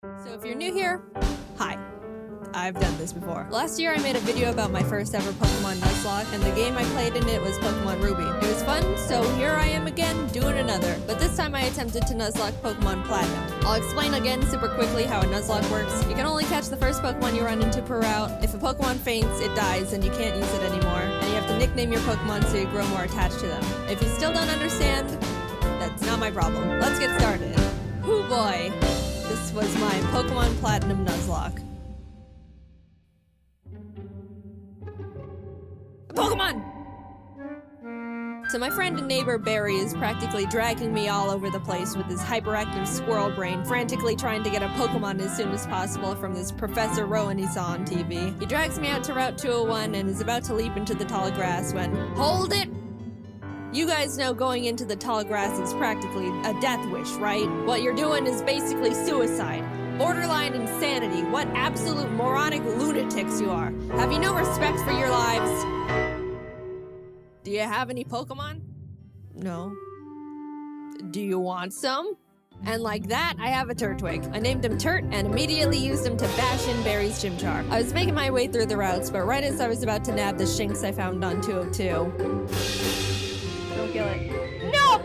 So if you're new here, hi. I've done this before. Last year I made a video about my first ever Pokemon Nuzlocke, and the game I played in it was Pokemon Ruby. It was fun, so here I am again, doing another. But this time I attempted to Nuzlocke Pokemon Platinum. I'll explain again super quickly how a Nuzlocke works. You can only catch the first Pokemon you run into per route. If a Pokemon faints, it dies and you can't use it anymore. And you have to nickname your Pokemon so you grow more attached to them. If you still don't understand, that's not my problem. Let's get started. Hoo boy. This was my Pokemon Platinum Nuzlocke. Pokemon! So my friend and neighbor Barry is practically dragging me all over the place with his hyperactive squirrel brain, frantically trying to get a Pokemon as soon as possible from this Professor Rowan he saw on TV. He drags me out to Route 201 and is about to leap into the tall grass when... Hold it! You guys know going into the tall grass is practically a death wish, right? What you're doing is basically suicide. Borderline insanity. What absolute moronic lunatics you are. Have you no respect for your lives? Do you have any Pokemon? No. Do you want some? And like that, I have a Turtwig. I named him Turt and immediately used him to bash in Barry's Chimchar. I was making my way through the routes, but right as I was about to nab the Shinx I found on 202... Don't kill it. No!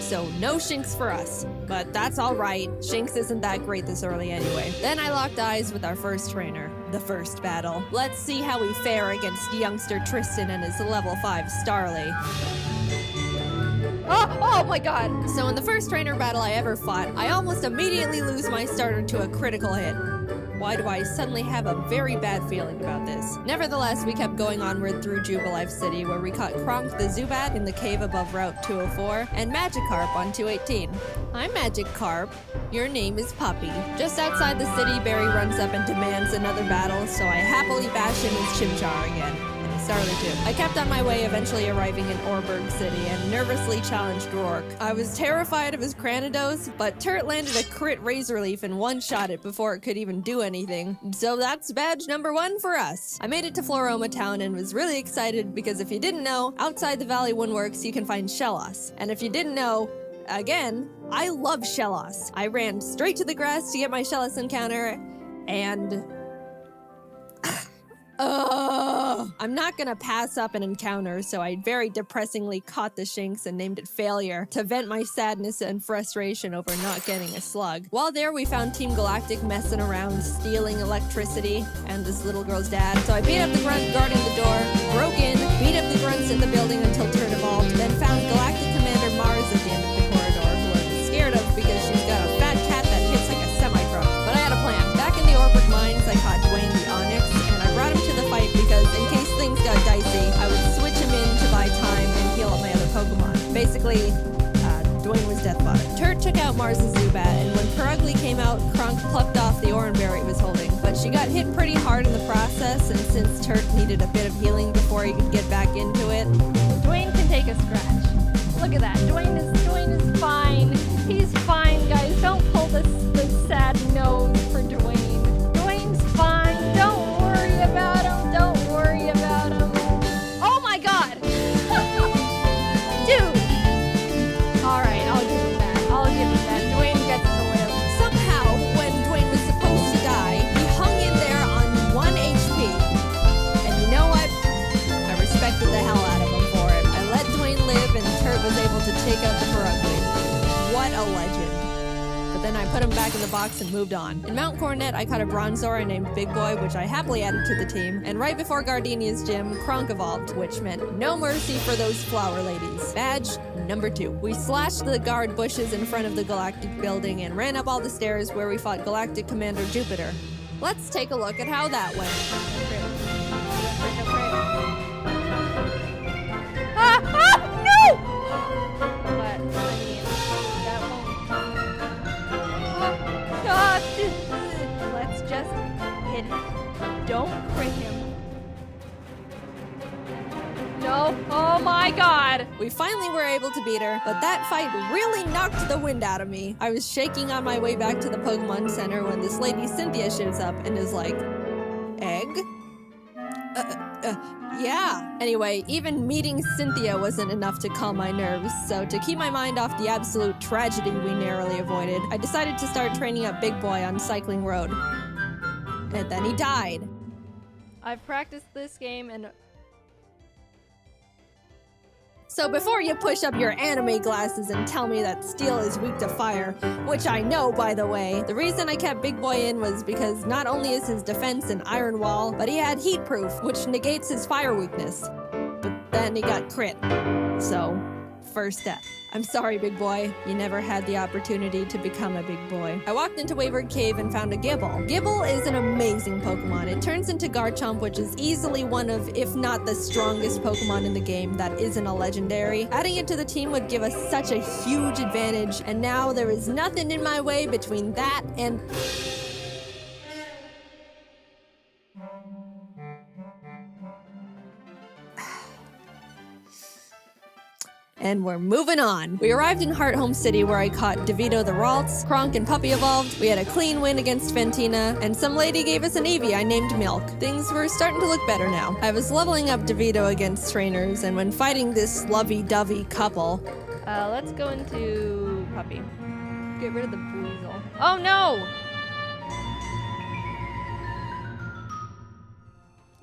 So no Shinx for us. But that's alright. Shinx isn't that great this early anyway. Then I locked eyes with our first trainer. The first battle. Let's see how we fare against youngster Tristan and his level 5 Starly. Oh my god! So in the first trainer battle I ever fought, I almost immediately lose my starter to a critical hit. Why do I suddenly have a very bad feeling about this? Nevertheless, we kept going onward through Jubilife City, where we caught Kronk the Zubat in the cave above Route 204, and Magikarp on 218. Hi, Magikarp. Your name is Puppy. Just outside the city, Barry runs up and demands another battle, so I happily bash in his Chimchar again. Starly too. I kept on my way, eventually arriving in Orberg City, and nervously challenged Rourke. I was terrified of his Cranidos, but Turt landed a crit Razor Leaf and one-shot it before it could even do anything. So that's badge number 1 for us. I made it to Floroma Town and was really excited because if you didn't know, outside the Valley Woodworks you can find Shellos. And if you didn't know, again, I love Shellos. I ran straight to the grass to get my Shellos encounter, and... I'm not gonna pass up an encounter, so I very depressingly caught the Shinx and named it Failure to vent my sadness and frustration over not getting a slug. While there, we found Team Galactic messing around, stealing electricity, and this little girl's dad. So I beat up the grunt guarding the door, broke in, beat up the grunts in the building until Turd evolved, then found Galactic Commander Mars at the end of the corridor, who I was scared of because she's got a fat cat that hits like a semi-truck. But I had a plan. Back in the Orberg Mines, I caught Dwayne the Onyx, brought him to the fight because in case things got dicey, I would switch him in to buy time and heal up my other Pokemon. Basically, Dwayne was death fodder. Turt took out Mars' Zubat, and when Purugly came out, Kronk plucked off the Oranberry he was holding. But she got hit pretty hard in the process, and since Turt needed a bit of healing before he could get back into it, Dwayne can take a scratch. Look at that. Dwayne is fine. He's fine, guys. Don't pull this sad nose for Dwayne. Dwayne's fine. Don't worry about him. Don't worry about him. Oh my god! Dude! Alright, I'll give him that. I'll give him that. Dwayne gets to live. Somehow, when Dwayne was supposed to die, he hung in there on 1 HP. And you know what? I respected the hell out of him for it. I let Dwayne live and Turt was able to take out the Purugly. What a legend. Then I put him back in the box and moved on. In Mount Coronet, I caught a Bronzor named Big Boy, which I happily added to the team. And right before Gardenia's gym, Kronk evolved, which meant no mercy for those flower ladies. Badge number 2. We slashed the guard bushes in front of the Galactic building and ran up all the stairs where we fought Galactic Commander Jupiter. Let's take a look at how that went. Let's just hit him. Don't crit him. No. Oh my god. We finally were able to beat her, but that fight really knocked the wind out of me. I was shaking on my way back to the Pokemon Center when this lady Cynthia shows up and is like, Egg? Yeah. Anyway, even meeting Cynthia wasn't enough to calm my nerves, so to keep my mind off the absolute tragedy we narrowly avoided, I decided to start training up Big Boy on Cycling Road. And then he died. I've practiced this game and... So before you push up your anime glasses and tell me that steel is weak to fire, which I know, by the way, the reason I kept Big Boy in was because not only is his defense an iron wall, but he had heat proof, which negates his fire weakness. But then he got crit. So, first step. I'm sorry, Big Boy. You never had the opportunity to become a big boy. I walked into Wayward Cave and found a Gibble. Gibble is an amazing Pokemon. It turns into Garchomp, which is easily one of, if not the strongest Pokemon in the game that isn't a legendary. Adding it to the team would give us such a huge advantage, and now there is nothing in my way between that and... And we're moving on. We arrived in Hearthome City where I caught DeVito the Ralts, Kronk and Puppy evolved, we had a clean win against Fantina, and some lady gave us an Eevee I named Milk. Things were starting to look better now. I was leveling up DeVito against trainers, and when fighting this lovey-dovey couple... let's go into Puppy. Get rid of the Buizel. Oh no!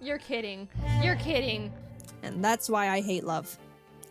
You're kidding. You're kidding. And that's why I hate love.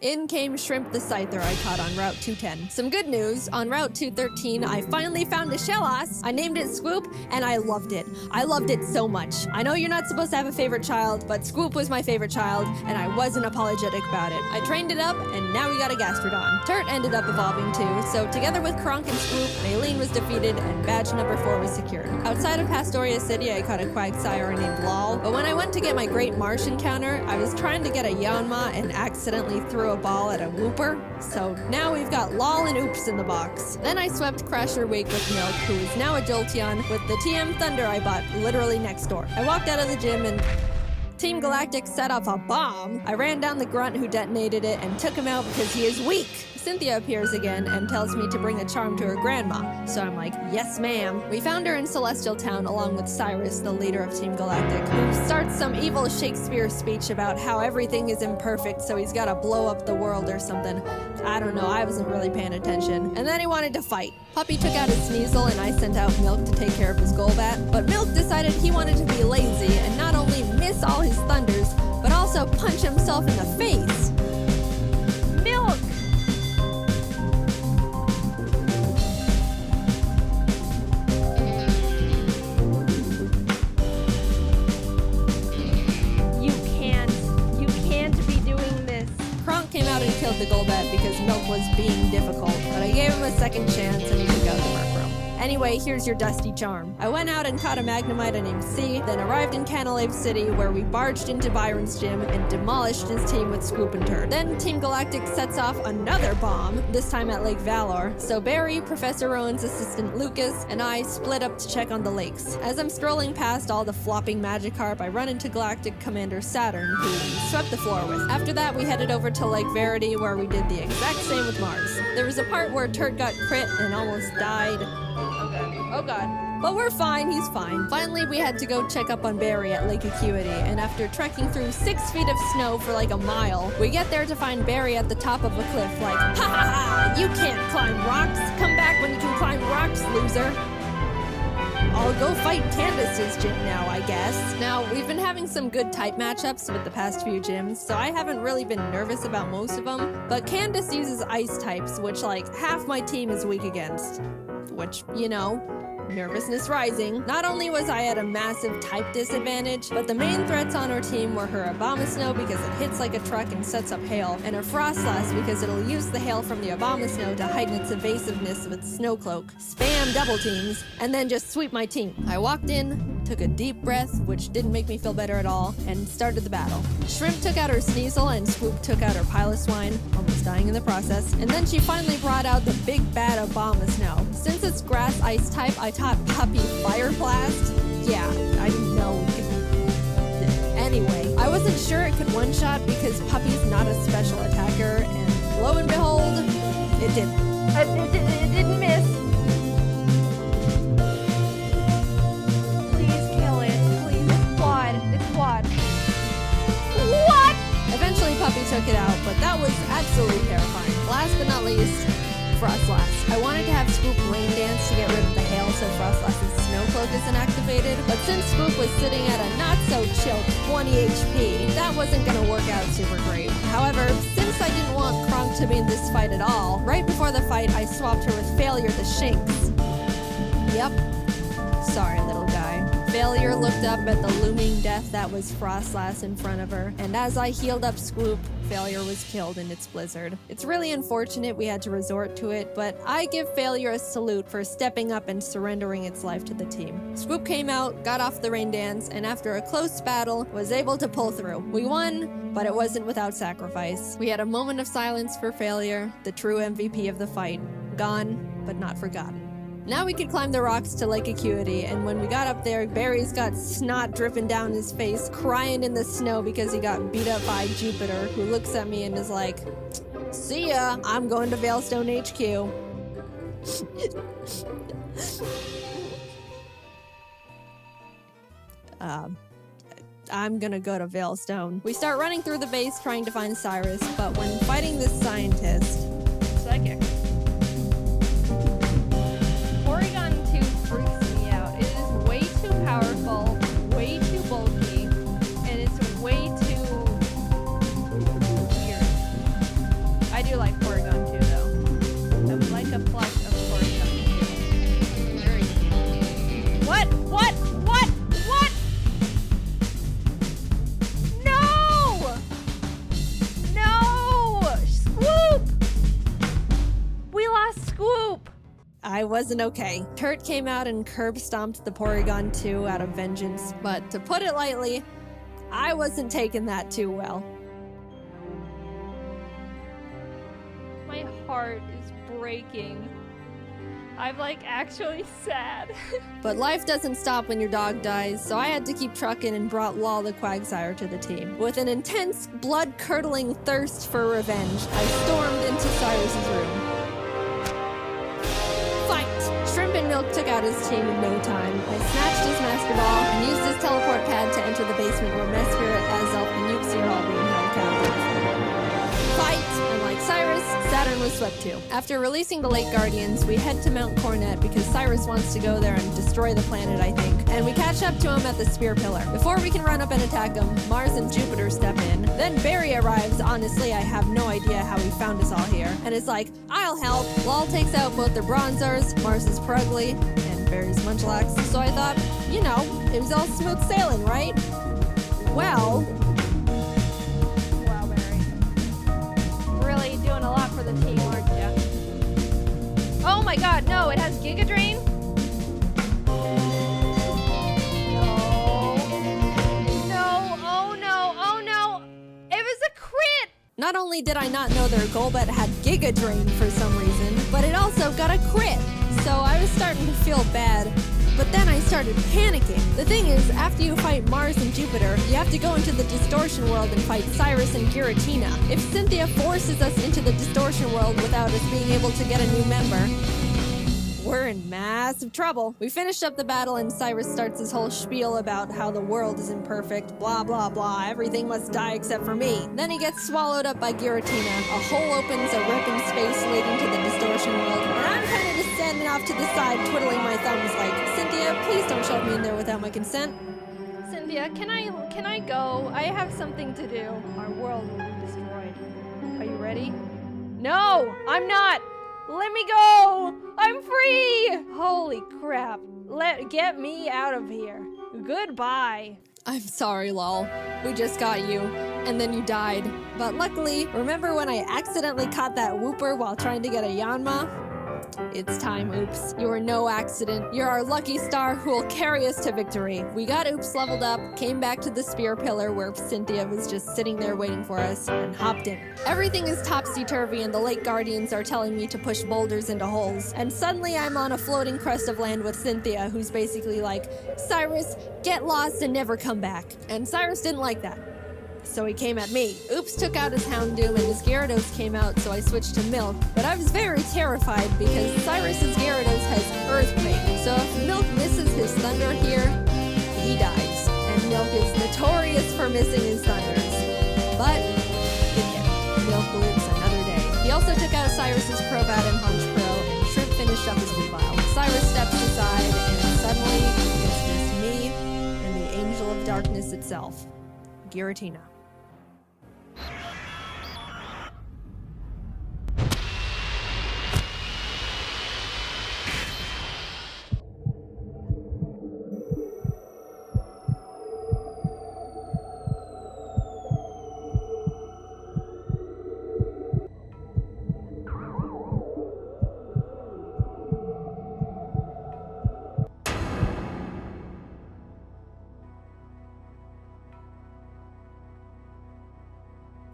In came Shrimp the Scyther I caught on Route 210. Some good news, on Route 213 I finally found a Shellos. I named it Swoop, and I loved it. I loved it so much. I know you're not supposed to have a favorite child, but Swoop was my favorite child, and I wasn't apologetic about it. I trained it up, and now we got a Gastrodon. Turt ended up evolving too, so together with Kronk and Swoop, Maylene was defeated, and badge number 4 was secured. Outside of Pastoria City, I caught a Quagsire named Lol, but when I went to get my Great Marsh encounter, I was trying to get a Yanma and accidentally threw a ball at a Wooper, so now we've got Lol and Oops in the box. Then I swept Crasher Wake with Milk, who is now a Jolteon, with the TM Thunder I bought literally next door. I walked out of the gym and Team Galactic set off a bomb. I ran down the grunt who detonated it and took him out because he is weak. Cynthia appears again and tells me to bring a charm to her grandma. So I'm like, yes ma'am. We found her in Celestial Town along with Cyrus, the leader of Team Galactic, who starts some evil Shakespeare speech about how everything is imperfect, so he's gotta blow up the world or something. I don't know, I wasn't really paying attention. And then he wanted to fight. Puppy took out his Sneasel and I sent out Milk to take care of his Golbat, but Milk decided he wanted to be lazy and not only miss all his thunders, but also punch himself in the face. Milk! And killed the Golbat because Milk was being difficult, but I gave him a second chance and he took out the Murkrow. Anyway, here's your dusty charm. I went out and caught a Magnemite named C, then arrived in Canalave City where we barged into Byron's gym and demolished his team with Swoop and Turd. Then Team Galactic sets off another bomb, this time at Lake Valor, so Barry, Professor Rowan's assistant Lucas, and I split up to check on the lakes. As I'm strolling past all the flopping Magikarp, I run into Galactic Commander Saturn, who we swept the floor with. After that, we headed over to Lake Verity where we did the exact same with Mars. There was a part where Turd got crit and almost died. Oh god. But we're fine, he's fine. Finally, we had to go check up on Barry at Lake Acuity, and after trekking through 6 feet of snow for like a mile, we get there to find Barry at the top of a cliff like, ha ha ha, you can't climb rocks. Come back when you can climb rocks, loser. I'll go fight Candace's gym now, I guess. Now, we've been having some good type matchups with the past few gyms, so I haven't really been nervous about most of them, but Candace uses ice types, which like half my team is weak against. Which, you know, nervousness rising. Not only was I at a massive type disadvantage, but the main threats on our team were her Abomasnow because it hits like a truck and sets up hail, and her Frostlass because it'll use the hail from the Abomasnow to heighten its evasiveness with Snow Cloak, spam double teams, and then just sweep my team. I walked in, took a deep breath, which didn't make me feel better at all, and started the battle. Shrimp took out her Sneasel and Swoop took out her Piloswine, almost dying in the process, and then she finally brought out the big bad Abomasnow. Since it's grass ice type, I taught Puppy Fire Blast. Yeah, I didn't know. Anyway, I wasn't sure it could one-shot because Puppy's not a special attacker, and lo and behold, it did. It didn't miss. Please kill it. Please, it's quad. It's quad. took it out, but that was absolutely terrifying. Last but not least, Frostlass. I wanted to have Swoop rain dance to get rid of the hail so Frostlass's snow cloak isn't activated, but since Swoop was sitting at a not-so-chill 20 HP, that wasn't gonna work out super great. However, since I didn't want Kronk to be in this fight at all, right before the fight I swapped her with Failure the Shinx. Yep. Sorry, little guy. Failure looked up at the looming death that was Frostlass in front of her, and as I healed up Swoop, Failure was killed in its blizzard. It's really unfortunate we had to resort to it, but I give Failure a salute for stepping up and surrendering its life to the team. Swoop came out, got off the rain dance, and after a close battle, was able to pull through. We won, but it wasn't without sacrifice. We had a moment of silence for Failure, the true MVP of the fight. Gone, but not forgotten. Now we could climb the rocks to Lake Acuity, and when we got up there, Barry's got snot dripping down his face, crying in the snow because he got beat up by Jupiter, who looks at me and is like, "See ya, I'm going to Veilstone HQ." I'm gonna go to Veilstone. We start running through the base trying to find Cyrus, but when fighting this scientist... Psychic. Powerful, way too bulky, and it's way too weird. I do like Porygon too, though. I would like a plush of Porygon too. Very cute. What? No! No! Swoop! We lost Swoop! I wasn't okay. Kurt came out and curb stomped the Porygon 2 out of vengeance, but to put it lightly, I wasn't taking that too well. My heart is breaking. I'm like actually sad. But life doesn't stop when your dog dies, so I had to keep trucking and brought Lol the Quagsire to the team. With an intense, blood-curdling thirst for revenge, I stormed into Cyrus's room. Shrimp and Milk took out his team in no time. I snatched his Master Ball and used his teleport pad to enter the basement where Mesprit, Azelf, and Uxie are all being held captive. Fight! And like Cyrus, Saturn was swept too. After releasing the Lake Guardians, we head to Mount Coronet because Cyrus wants to go there and destroy the planet, I think. And we catch up to him at the Spear Pillar. Before we can run up and attack him, Mars and Jupiter step in. Then Barry arrives. Honestly, I have no idea how he found us all here. And is like, "I'll help." Lol takes out both the Bronzors, Mars's Purugly, and Barry's Munchlax. So I thought, you know, it was all smooth sailing, right? Well... Wow, Barry. Really doing a lot for the team, aren't you? Oh my god, no, it has Giga Drain? Not only did I not know their Golbat had Giga Drain for some reason, but it also got a crit. So I was starting to feel bad, but then I started panicking. The thing is, after you fight Mars and Jupiter, you have to go into the Distortion World and fight Cyrus and Giratina. If Cynthia forces us into the Distortion World without us being able to get a new member, we're in massive trouble. We finished up the battle and Cyrus starts his whole spiel about how the world is imperfect, blah blah blah, everything must die except for me. Then he gets swallowed up by Giratina, a hole opens, a rip in space leading to the Distortion World, and I'm kind of just standing off to the side twiddling my thumbs like, "Cynthia, please don't shove me in there without my consent." "Cynthia, can I go? I have something to do. Our world will be destroyed. Are you ready?" "No, I'm not! Let me go! I'm free! Holy crap. Get me out of here. Goodbye." "I'm sorry, Lol. We just got you. And then you died. But luckily, remember when I accidentally caught that Wooper while trying to get a Yanma? It's time, Oops. You are no accident. You're our lucky star who will carry us to victory." We got Oops leveled up, came back to the Spear Pillar where Cynthia was just sitting there waiting for us, and hopped in. Everything is topsy-turvy and the Lake Guardians are telling me to push boulders into holes. And suddenly I'm on a floating crest of land with Cynthia, who's basically like, "Cyrus, get lost and never come back." And Cyrus didn't like that. So he came at me. Oops took out his Houndoom and his Gyarados came out, so I switched to Milk. But I was very terrified because Cyrus's Gyarados has Earthquake. So if Milk misses his Thunder here, he dies. And Milk is notorious for missing his Thunders. But it gets goddess itself, Giratina.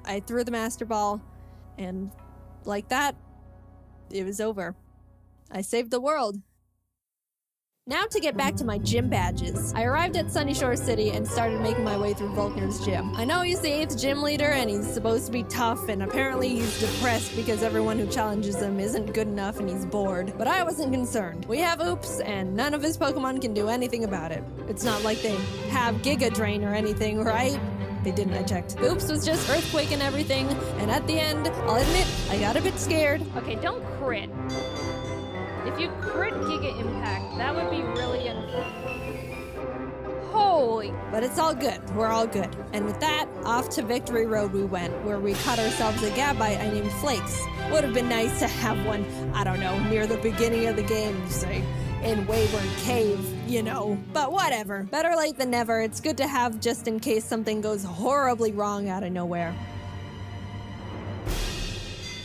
I threw the Master Ball, and like that, it was over. I saved the world. Now to get back to my gym badges. I arrived at Sunny Shore City and started making my way through Volkner's gym. I know he's the 8th gym leader and he's supposed to be tough, and apparently he's depressed because everyone who challenges him isn't good enough and he's bored. But I wasn't concerned. We have Oops, and none of his Pokemon can do anything about it. It's not like they have Giga Drain or anything, right? They didn't, I checked. Oops was just Earthquake and everything, and at the end, I'll admit, I got a bit scared. Okay, don't crit. If you crit Giga Impact, that would be really holy. But it's all good. We're all good. And with that, off to Victory Road we went, where we caught ourselves a Gabite I named Flakes. Would have been nice to have one, I don't know, near the beginning of the game, say, in Wayward Cave, you know. But whatever. Better late than never. It's good to have just in case something goes horribly wrong out of nowhere.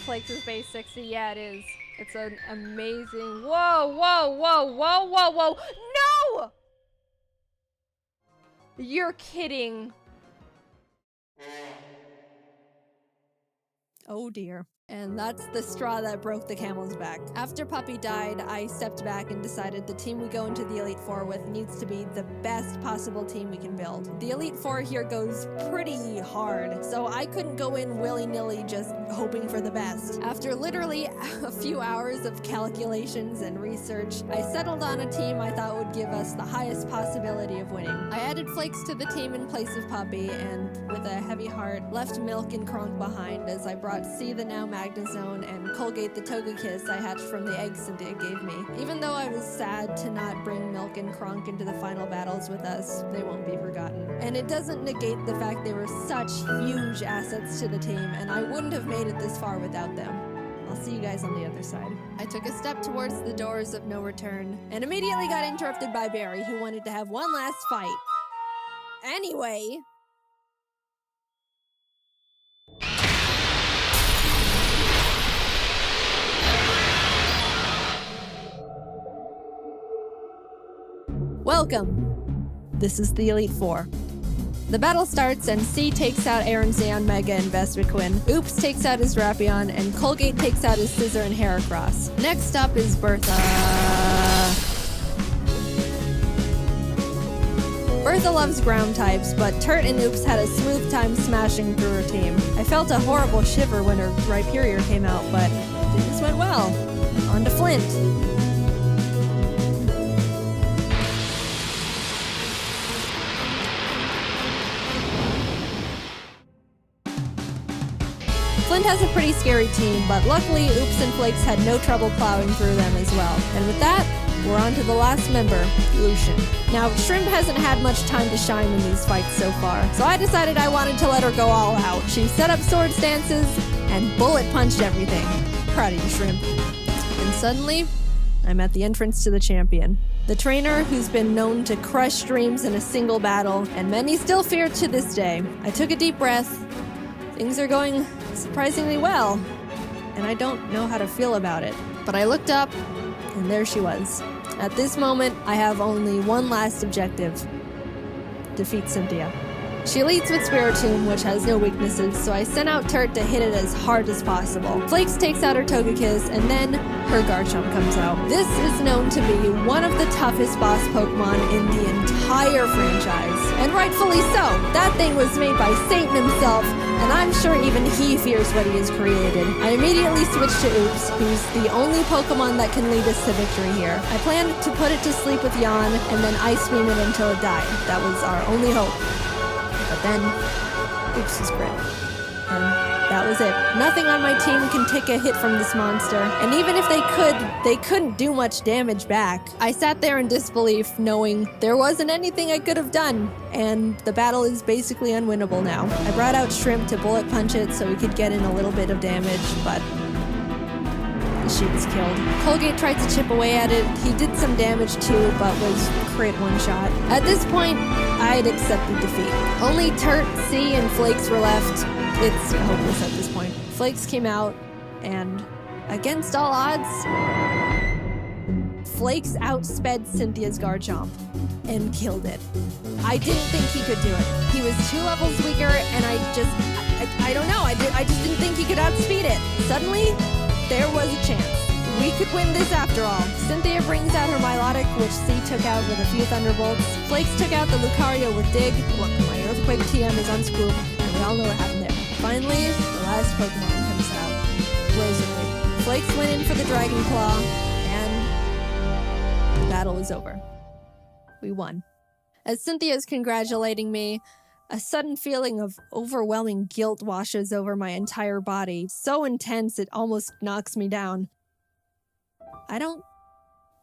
Flakes is base 60. Yeah, it is. It's an amazing... Whoa, whoa, whoa, whoa, whoa, whoa. No! You're kidding. Oh dear. And that's the straw that broke the camel's back. After Puppy died, I stepped back and decided the team we go into the Elite Four with needs to be the best possible team we can build. The Elite Four here goes pretty hard, so I couldn't go in willy-nilly just hoping for the best. After literally a few hours of calculations and research, I settled on a team I thought would give us the highest possibility of winning. I added Flakes to the team in place of Puppy, and with a heavy heart, left Milk and Kronk behind as I brought C the now Magnezone and Colgate the Togekiss I hatched from the eggs Cynthia gave me. Even though I was sad to not bring Milk and Kronk into the final battles with us, they won't be forgotten. And it doesn't negate the fact they were such huge assets to the team, and I wouldn't have made it this far without them. I'll see you guys on the other side. I took a step towards the doors of no return, and immediately got interrupted by Barry, who wanted to have one last fight. Anyway... Welcome! This is the Elite Four. The battle starts and C takes out Aaron's Neon Mega and Vespiquen, Oops takes out his Drapion, and Colgate takes out his Scizor and Heracross. Next up is Bertha. Bertha loves ground types, but Turt and Oops had a smooth time smashing through her team. I felt a horrible shiver when her Rhyperior came out, but things went well. On to Flint. Flint has a pretty scary team, but luckily Oops and Flakes had no trouble plowing through them as well. And with that, we're on to the last member, Lucian. Now, Shrimp hasn't had much time to shine in these fights so far, so I decided I wanted to let her go all out. She set up sword stances and bullet punched everything. Proud of you, Shrimp. And suddenly, I'm at the entrance to the champion. The trainer who's been known to crush dreams in a single battle, and many still fear to this day. I took a deep breath. Things are going surprisingly well, and I don't know how to feel about it. But I looked up, and there she was. At this moment, I have only one last objective: defeat Cynthia. She leads with Spiritomb, which has no weaknesses, so I sent out Turt to hit it as hard as possible. Flakes takes out her Togekiss, and then her Garchomp comes out. This is known to be one of the toughest boss Pokemon in the entire franchise. And rightfully so. That thing was made by Satan himself, and I'm sure even he fears what he has created. I immediately switched to Oops, who's the only Pokemon that can lead us to victory here. I planned to put it to sleep with Yawn, and then Ice Beam it until it died. That was our only hope. But then, Oops was grit. And That was it. Nothing on my team can take a hit from this monster, and even if they could, they couldn't do much damage back. I sat there in disbelief, knowing there wasn't anything I could have done, and the battle is basically unwinnable now. I brought out Shrimp to bullet punch it so we could get in a little bit of damage, but the sheep was killed. Colgate tried to chip away at it. He did some damage too, but was crit one shot. At this point, I'd accepted defeat. Only Turt, C, and Flakes were left. It's hopeless at this point. Flakes came out, and against all odds, Flakes outsped Cynthia's Garchomp and killed it. I didn't think he could do it. He was 2 levels weaker, and I don't know. I just didn't think he could outspeed it. Suddenly, there was a chance. We could win this after all. Cynthia brings out her Milotic, which C took out with a few Thunderbolts. Flakes took out the Lucario with Dig. Look, my Earthquake TM is on Scoop, and we all know what happened there. Finally, the last Pokemon comes out. Roserade. Flakes went in for the Dragon Claw, and the battle was over. We won. As Cynthia's congratulating me, a sudden feeling of overwhelming guilt washes over my entire body, so intense it almost knocks me down. I don't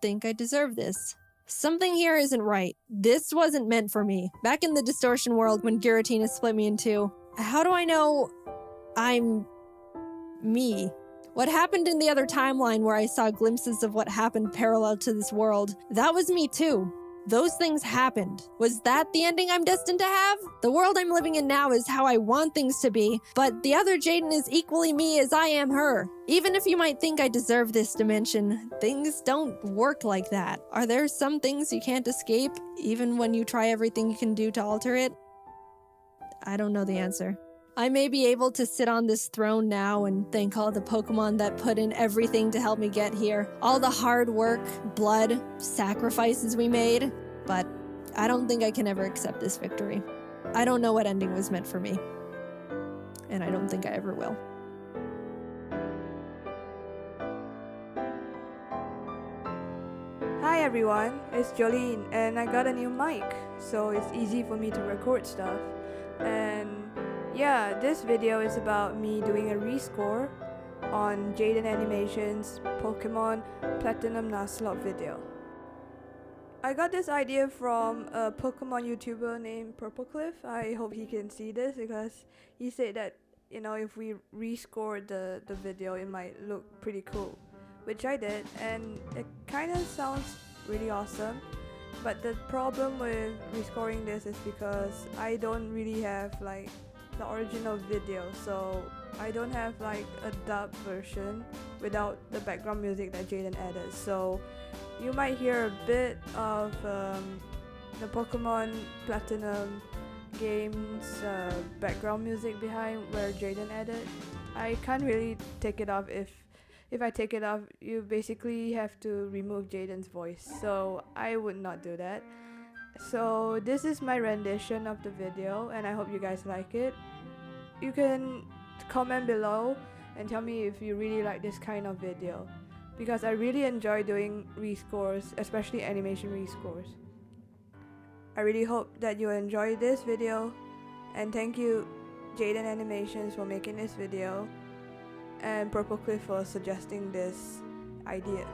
think I deserve this. Something here isn't right. This wasn't meant for me. Back in the distortion world when Giratina split me in 2, how do I know I'm me? What happened in the other timeline where I saw glimpses of what happened parallel to this world, that was me too. Those things happened. Was that the ending I'm destined to have? The world I'm living in now is how I want things to be, but the other Jaiden is equally me as I am her. Even if you might think I deserve this dimension, things don't work like that. Are there some things you can't escape, even when you try everything you can do to alter it? I don't know the answer. I may be able to sit on this throne now and thank all the Pokemon that put in everything to help me get here. All the hard work, blood, sacrifices we made. But I don't think I can ever accept this victory. I don't know what ending was meant for me. And I don't think I ever will. Hi everyone, it's Jolene and I got a new mic, so it's easy for me to record stuff. And yeah, this video is about me doing a rescore on Jaidenanimations Pokemon Platinum Nuzlocke video. I got this idea from a Pokemon YouTuber named Purplecliffe. I hope he can see this because he said that, you know, if we rescored the video, it might look pretty cool. Which I did, and it kind of sounds really awesome. But the problem with rescoring this is because I don't really have like the original video, so I don't have like a dub version without the background music that Jaiden added. So you might hear a bit of the Pokemon Platinum game's background music behind where Jaiden added. I can't really take it off. If I take it off, you basically have to remove Jaiden's voice, so I would not do that. So this is my rendition of the video, and I hope you guys like it. You can comment below and tell me if you really like this kind of video, because I really enjoy doing rescores, especially animation rescores. I really hope that you enjoy this video, and thank you Jaiden Animations for making this video, and Purplecliffe for suggesting this idea.